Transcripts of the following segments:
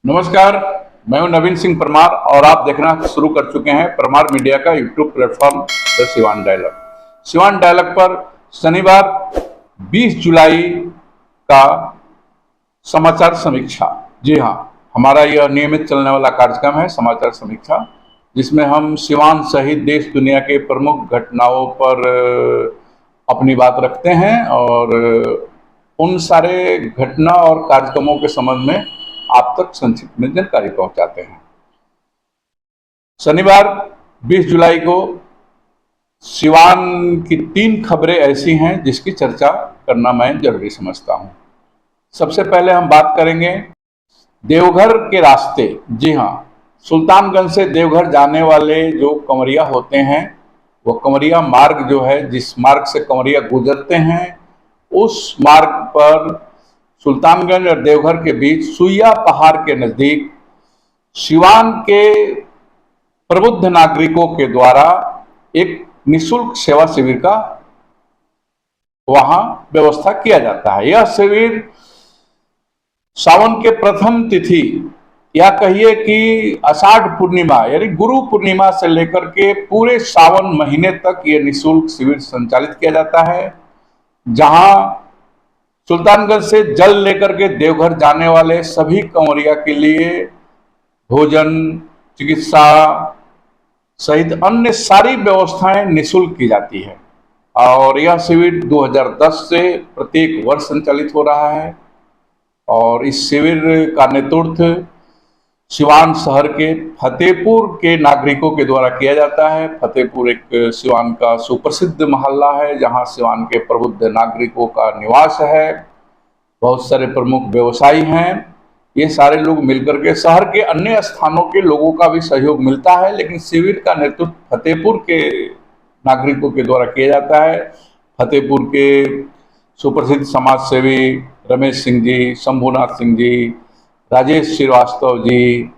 नमस्कार। मैं हूं नवीन सिंह परमार और आप देखना शुरू कर चुके हैं परमार मीडिया का YouTube platform the Siwan dialogue. Siwan dialogue पर शनिवार 20 जुलाई का समाचार समीक्षा। जी हाँ, हमारा यह नियमित चलने वाला कार्यक्रम है समाचार समीक्षा, जिसमें हम सिवान सहित देश दुनिया के प्रमुख घटनाओं पर अपनी बात रखते हैं और उन सारे घटना और कार्यक्रमों के संबंध में आप तक संक्षिप्त में जानकारी पहुंचाते हैं। शनिवार 20 जुलाई को सिवान की 3 खबरें ऐसी हैं जिसकी चर्चा करना मैं जरूरी समझता हूं। सबसे पहले हम बात करेंगे देवघर के रास्ते। जी हाँ, सुल्तानगंज से देवघर जाने वाले जो कंवरिया होते हैं, वो कंवरिया मार्ग जो है, जिस मार्ग से कंवरिया गुजरते हैं, उस मार्ग पर सुल्तानगंज और देवघर के बीच सुइया पहाड़ के नजदीक सिवान के प्रबुद्ध नागरिकों के द्वारा एक निःशुल्क सेवा शिविर का वहां व्यवस्था किया जाता है। यह शिविर सावन के प्रथम तिथि या कहिए कि आषाढ़ पूर्णिमा यानी गुरु पूर्णिमा से लेकर के पूरे सावन महीने तक यह निःशुल्क शिविर संचालित किया जाता है, जहां सुल्तानगंज से जल लेकर के देवघर जाने वाले सभी कंवरिया के लिए भोजन, चिकित्सा सहित अन्य सारी व्यवस्थाएं निःशुल्क की जाती है। और यह शिविर 2010 से प्रत्येक वर्ष संचालित हो रहा है और इस शिविर का नेतृत्व सिवान शहर के फतेहपुर के नागरिकों के द्वारा किया जाता है। फतेहपुर एक सिवान का सुप्रसिद्ध मोहल्ला है, जहां सिवान के प्रबुद्ध नागरिकों का निवास है। बहुत सारे प्रमुख व्यवसायी हैं। ये सारे लोग मिलकर के शहर के अन्य स्थानों के लोगों का भी सहयोग मिलता है, लेकिन शिविर का नेतृत्व फतेहपुर के नागरिकों के द्वारा किया जाता है। फतेहपुर के सुप्रसिद्ध समाज सेवी रमेश सिंह जी, शंभुनाथ सिंह जी, राजेश श्रीवास्तव जी,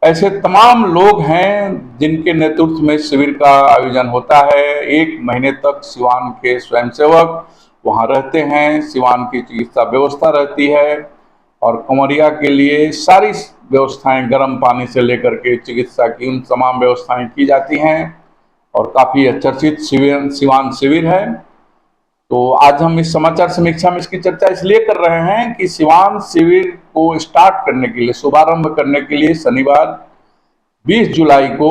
ऐसे तमाम लोग हैं जिनके नेतृत्व में शिविर का आयोजन होता है। 1 महीने तक सिवान के स्वयंसेवक वहां रहते हैं, सिवान की चिकित्सा व्यवस्था रहती है और कंवरिया के लिए सारी व्यवस्थाएं, गर्म पानी से लेकर के चिकित्सा की उन तमाम व्यवस्थाएं की जाती हैं और काफ़ी चर्चित सिवान शिविर है। तो आज हम इस समाचार समीक्षा में इसकी चर्चा इसलिए कर रहे हैं कि सिवान शिविर को स्टार्ट करने के लिए, शुभारंभ करने के लिए शनिवार 20 जुलाई को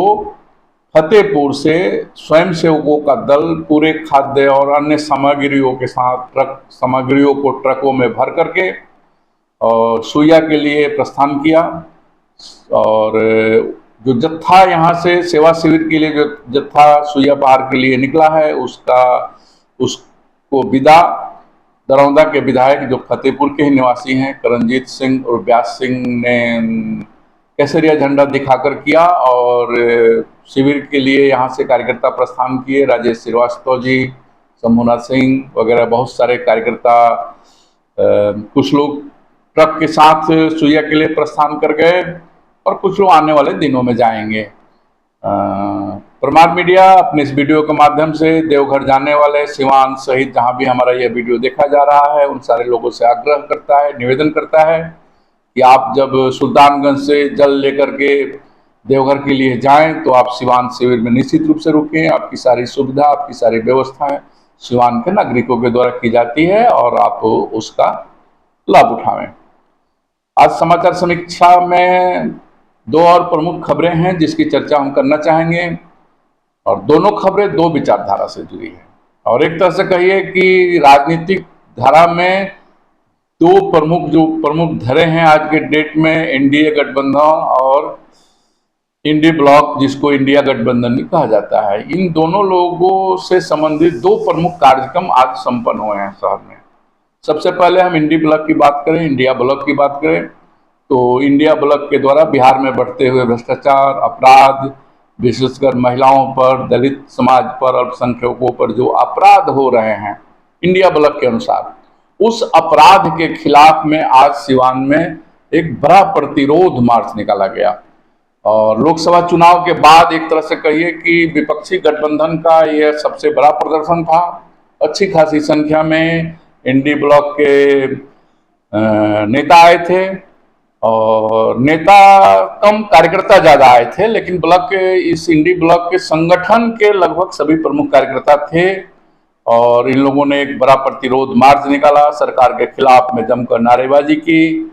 फतेहपुर से स्वयंसेवकों का दल पूरे खाद्य और अन्य सामग्रियों के साथ सामग्रियों को ट्रकों में भर करके और सुइया के लिए प्रस्थान किया। और जो जत्था यहाँ से सेवा शिविर के लिए जो जत्था सुइया पहाड़ के लिए निकला है, उसको विदा दरौंदा के विधायक जो फतेहपुर के ही निवासी हैं करणजीत सिंह और व्यास सिंह ने केसरिया झंडा दिखाकर किया और शिविर के लिए यहाँ से कार्यकर्ता प्रस्थान किए। राजेश श्रीवास्तव जी, शंभुनाथ सिंह वगैरह बहुत सारे कार्यकर्ता, कुछ लोग ट्रक के साथ सुइया के लिए प्रस्थान कर गए और कुछ लोग आने वाले दिनों में जाएंगे। परमार मीडिया अपने इस वीडियो के माध्यम से देवघर जाने वाले सिवान सहित जहां भी हमारा यह वीडियो देखा जा रहा है, उन सारे लोगों से आग्रह करता है, निवेदन करता है कि आप जब सुल्तानगंज से जल लेकर के देवघर के लिए जाएं तो आप सिवान शिविर में निश्चित रूप से रुकें। आपकी सारी सुविधा, आपकी सारी व्यवस्थाएं सिवान के नागरिकों के द्वारा की जाती है और आप उसका लाभ उठावें। आज समाचार समीक्षा में 2 और प्रमुख खबरें हैं जिसकी चर्चा हम करना चाहेंगे और दोनों खबरें 2 विचारधारा से जुड़ी है और एक तरह से कहिए कि राजनीतिक धारा में 2 प्रमुख धरे हैं आज के डेट में, एनडीए गठबंधन और इंडी ब्लॉक, जिसको इंडिया गठबंधन भी कहा जाता है। इन दोनों लोगों से संबंधित 2 प्रमुख कार्यक्रम आज संपन्न हुए हैं शहर में। सबसे पहले हम इंडी ब्लॉक की बात करें, इंडिया ब्लॉक की बात करें तो इंडिया ब्लॉक के द्वारा बिहार में बढ़ते हुए भ्रष्टाचार, अपराध, विशेषकर महिलाओं पर, दलित समाज पर, अल्पसंख्यकों पर जो अपराध हो रहे हैं, इंडिया ब्लॉक के अनुसार उस अपराध के खिलाफ में आज सिवान में एक बड़ा प्रतिरोध मार्च निकाला गया। और लोकसभा चुनाव के बाद एक तरह से कहिए कि विपक्षी गठबंधन का यह सबसे बड़ा प्रदर्शन था। अच्छी खासी संख्या में इंडी ब्लॉक के नेता आए थे और नेता कम, कार्यकर्ता ज्यादा आए थे, लेकिन ब्लॉक के, इस इंडी ब्लॉक के संगठन के लगभग सभी प्रमुख कार्यकर्ता थे। और इन लोगों ने एक बड़ा प्रतिरोध मार्च निकाला, सरकार के खिलाफ में जमकर नारेबाजी की।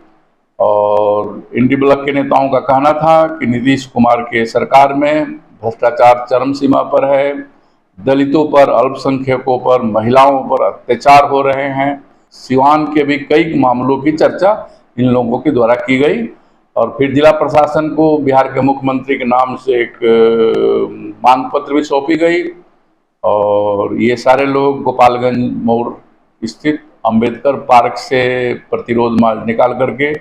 और इंडी ब्लॉक के नेताओं का कहना था कि नीतीश कुमार के सरकार में भ्रष्टाचार चरम सीमा पर है, दलितों पर, अल्पसंख्यकों पर, महिलाओं पर अत्याचार हो रहे हैं। सिवान के भी कई मामलों की चर्चा इन लोगों के द्वारा की गई। और फिर जिला प्रशासन को बिहार के मुख्यमंत्री के नाम से एक मांग पत्र भी सौंपी गई। और ये सारे लोग गोपालगंज मोड़ स्थित अंबेडकर पार्क से प्रतिरोध मार्च निकाल करके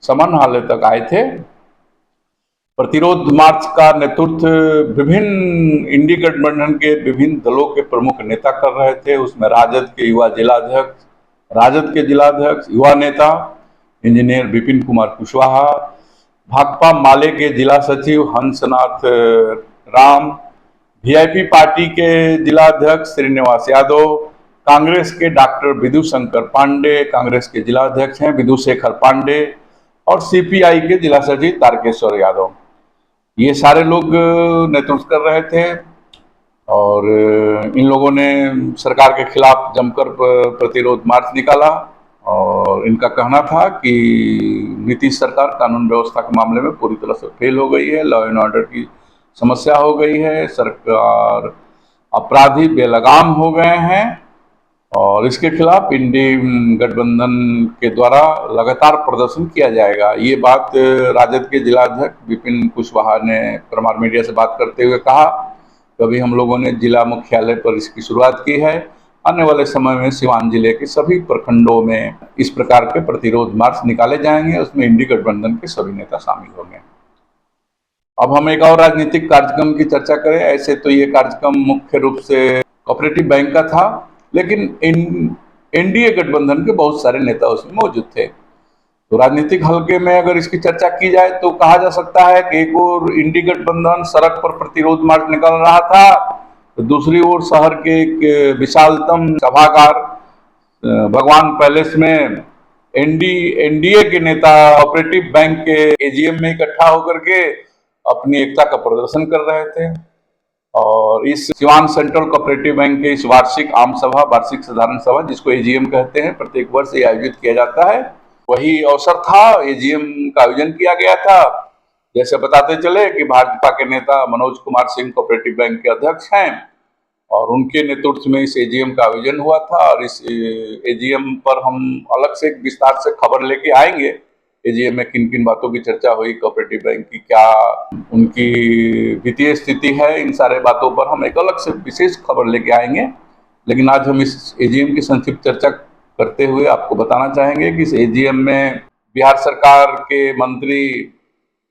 समाहरणालय तक आए थे। प्रतिरोध मार्च का नेतृत्व विभिन्न इंडी गठबंधन के विभिन्न दलों के प्रमुख नेता कर रहे थे। उसमें राजद के युवा जिलाध्यक्ष, राजद के जिलाध्यक्ष, युवा नेता इंजीनियर विपिन कुमार कुशवाहा, भाकपा माले के जिला सचिव हंसनाथ राम, वीआईपी पार्टी के जिलाध्यक्ष श्रीनिवास यादव, कांग्रेस के डॉक्टर विदु शंकर पांडे, कांग्रेस के जिलाध्यक्ष हैं विदु शेखर पांडे, और सीपीआई के जिला सचिव तारकेश्वर यादव, ये सारे लोग नेतृत्व कर रहे थे। और इन लोगों ने सरकार के खिलाफ जमकर प्रतिरोध मार्च निकाला। और इनका कहना था कि नीतीश सरकार कानून व्यवस्था के मामले में पूरी तरह से फेल हो गई है, लॉ एंड ऑर्डर की समस्या हो गई है, सरकार अपराधी बेलगाम हो गए हैं। और इसके खिलाफ इंडी गठबंधन के द्वारा लगातार प्रदर्शन किया जाएगा। ये बात राजद के जिलाध्यक्ष विपिन कुशवाहा ने प्रमाण मीडिया से बात करते हुए कहा। कभी हम लोगों ने जिला मुख्यालय पर इसकी शुरुआत की है, आने वाले समय में सिवान जिले के सभी प्रखंडों में इस प्रकार के प्रतिरोध मार्च निकाले जाएंगे, उसमें इंडी गठबंधन के सभी नेता शामिल होंगे। अब हम एक और राजनीतिक कार्यक्रम की चर्चा करें। ऐसे तो ये कार्यक्रम मुख्य रूप से कोऑपरेटिव बैंक का था, लेकिन एनडीए गठबंधन के बहुत सारे नेता उसमें मौजूद थे। तो राजनीतिक हल्के में अगर इसकी चर्चा की जाए तो कहा जा सकता है कि एक ओर इंडी गठबंधन सड़क पर प्रतिरोध मार्च निकाल रहा था, तो दूसरी ओर शहर के एक विशालतम सभागार भगवान पैलेस में एनडीए के नेता ऑपरेटिव बैंक के एजीएम में इकट्ठा होकर के अपनी एकता का प्रदर्शन कर रहे थे। और इस सिवान सेंट्रल कोऑपरेटिव बैंक के इस वार्षिक आम सभा, वार्षिक साधारण सभा, जिसको एजीएम कहते हैं, प्रत्येक वर्ष ये आयोजित किया जाता है, वही अवसर था। एजीएम का आयोजन किया गया था। जैसे बताते चले कि भाजपा के नेता मनोज कुमार सिंह कोऑपरेटिव बैंक के अध्यक्ष हैं, और उनके नेतृत्व में इस एजीएम का आयोजन हुआ था। और इस एजीएम पर हम अलग से विस्तार से खबर लेके आएंगे। एजीएम में किन किन बातों की चर्चा हुई, कोऑपरेटिव बैंक की क्या उनकी वित्तीय स्थिति है, इन सारे बातों पर हम एक अलग से विशेष खबर लेके आएंगे। लेकिन आज हम इस एजीएम की संक्षिप्त चर्चा करते हुए आपको बताना चाहेंगे कि इस एजीएम में बिहार सरकार के मंत्री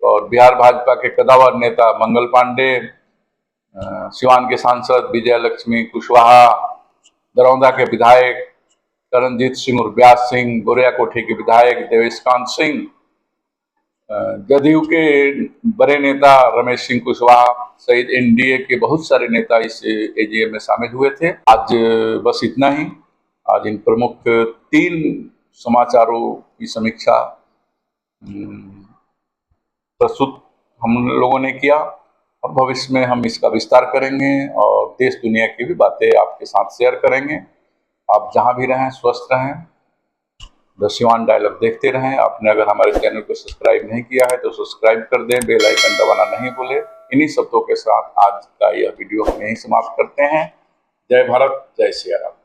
और बिहार भाजपा के कद्दावर नेता मंगल पांडे, सिवान के सांसद विजय लक्ष्मी कुशवाहा, दरौंदा के विधायक करणजीत सिंह और व्यास सिंह, गोरिया कोठी के विधायक देवेशकांत सिंह, जदयू के बड़े नेता रमेश सिंह कुशवाहा सहित एनडीए के बहुत सारे नेता इस एजीएम में शामिल हुए थे। आज बस इतना ही। आज इन प्रमुख 3 समाचारों की समीक्षा प्रस्तुत हम लोगों ने किया, और भविष्य में हम इसका विस्तार करेंगे और देश दुनिया की भी बातें आपके साथ शेयर करेंगे। आप जहां भी रहें स्वस्थ रहें, द सिवान डायलॉग देखते रहें। आपने अगर हमारे चैनल को सब्सक्राइब नहीं किया है तो सब्सक्राइब कर दें, बेल आइकन दबाना नहीं भूलें। इन्हीं शब्दों के साथ आज का यह वीडियो हम यहीं समाप्त करते हैं। जय भारत, जय सिया राम।